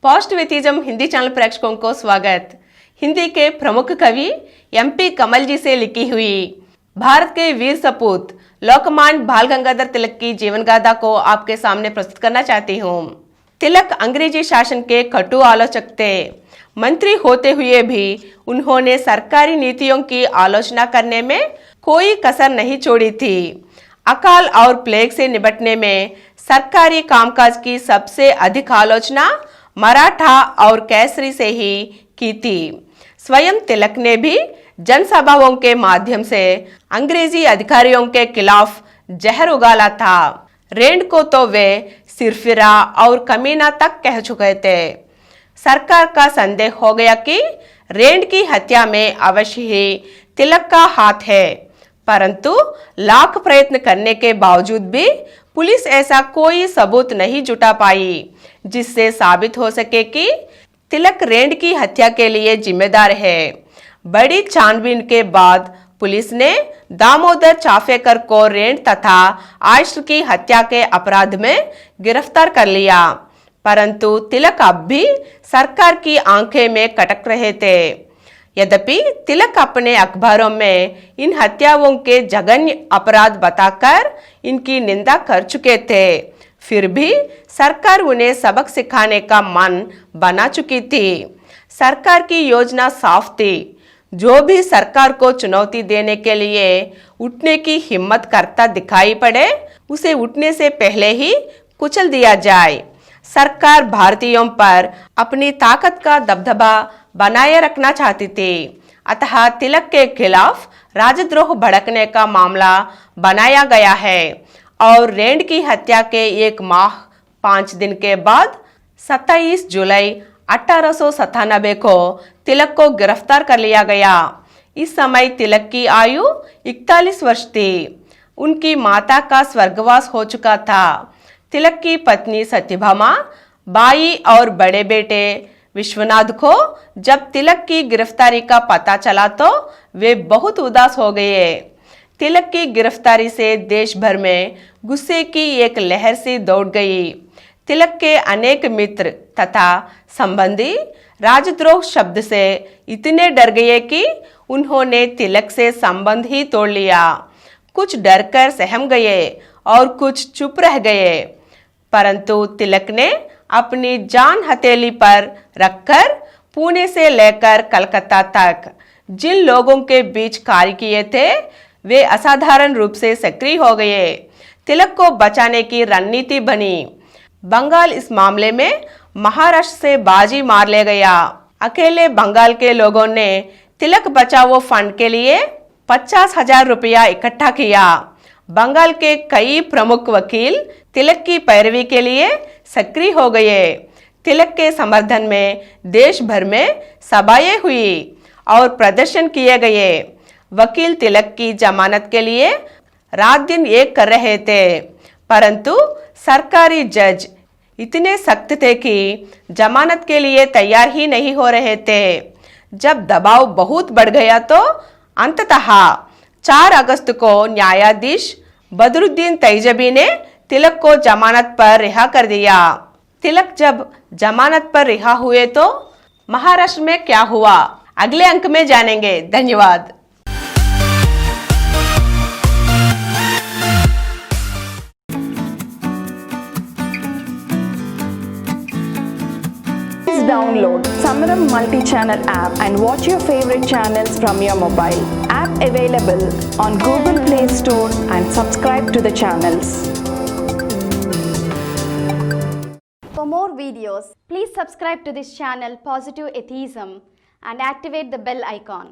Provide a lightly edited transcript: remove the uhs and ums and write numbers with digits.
Positivism Hindi channel प्रेक्षकों को स्वागत। हिंदी के प्रमुख कवि एमपी कमल जी से लिखी हुई भारत के वीर सपूत लोकमान्य बाल गंगाधर तिलक की जीवन गाथा को आपके सामने प्रस्तुत करना चाहती हूँ। तिलक अंग्रेजी शासन के कटु आलोचक थे। मंत्री होते हुए भी उन्होंने सरकारी नीतियों की आलोचना करने में कोई कसर नहीं छोड़ी थी। अकाल और प्लेग से निपटने में सरकारी कामकाज की सबसे अधिक आलोचना मराठा और केसरी से ही की थी। स्वयं तिलक ने भी जनसभाओं के माध्यम से अंग्रेजी अधिकारियों के खिलाफ जहर उगाला था। रेंड को तो वे सिरफिरा और कमीना तक कह चुके थे। सरकार का संदेह हो गया कि रेंड की हत्या में अवश्य ही तिलक का हाथ है, परंतु लाख प्रयत्न करने के बावजूद भी पुलिस ऐसा कोई सबूत नहीं जुटा पाई जिससे साबित हो सके कि तिलक रेंड की हत्या के लिए जिम्मेदार है। बड़ी छानबीन के बाद पुलिस ने दामोदर चाफेकर को रेंड तथा आयशर की हत्या के अपराध में गिरफ्तार कर लिया, परंतु तिलक अब भी सरकार की आंखें में कटक रहे थे। यद्यपि तिलक अपने अखबारों में इन हत्याओं के जघन्य अपराध बताकर इनकी निंदा कर चुके थे, फिर भी सरकार उन्हें सबक सिखाने का मन बना चुकी थी। सरकार की योजना साफ थी, जो भी सरकार को चुनौती देने के लिए उठने की हिम्मत करता दिखाई पड़े उसे उठने से पहले ही कुचल दिया जाए। सरकार भारतीयों पर अपनी ताकत का दबदबा बनाए रखना चाहती थी, अतः तिलक के खिलाफ राजद्रोह भड़कने का मामला बनाया गया है और रेंड की हत्या के 1 माह 5 दिन के बाद 27 जुलाई 1897 को तिलक को गिरफ्तार कर लिया गया। इस समय तिलक की आयु 41 वर्ष थी। उनकी माता का स्वर्गवास हो चुका था। तिलक की पत्नी सत्यभामा बाई और बड़े बेटे विश्वनाथ को जब तिलक की गिरफ्तारी का पता चला तो वे बहुत उदास हो गए। तिलक की गिरफ्तारी से देश भर में गुस्से की एक लहर सी दौड़ गई। तिलक के अनेक मित्र तथा संबंधी राजद्रोह शब्द से इतने डर गए कि उन्होंने तिलक से संबंध ही तोड़ लिया। कुछ डरकर सहम गए और कुछ चुप रह गए, परंतु तिलक ने अपनी जान हथेली पर रखकर पुणे से लेकर कलकत्ता तक जिन लोगों के बीच कार्य किए थे वे असाधारण रूप से सक्रिय हो गए। तिलक को बचाने की रणनीति बनी। बंगाल इस मामले में महाराष्ट्र से बाजी मार ले गया। अकेले बंगाल के लोगों ने तिलक बचाओ फंड के लिए 50,000 रुपया इकट्ठा किया। बंगाल के कई प्रमुख वकील तिलक की पैरवी के लिए सक्रिय हो गए। तिलक के समर्थन में देश भर में सभाएं हुई और प्रदर्शन किए गए। वकील तिलक की जमानत के लिए रात दिन एक कर रहे थे, परंतु सरकारी जज इतने सख्त थे कि जमानत के लिए तैयार ही नहीं हो रहे थे। जब दबाव बहुत बढ़ गया तो अंततः 4 अगस्त को न्यायाधीश बदरुद्दीन तैजबी ने तिलक को जमानत पर रिहा कर दिया। तिलक जब जमानत पर रिहा हुए तो महाराष्ट्र में क्या हुआ, अगले अंक में जानेंगे। धन्यवाद। Download Samaram multi-channel app and watch your favorite channels from your mobile. App available on Google Play Store and subscribe to the channels. For more videos, please subscribe to this channel Positive Atheism and activate the bell icon.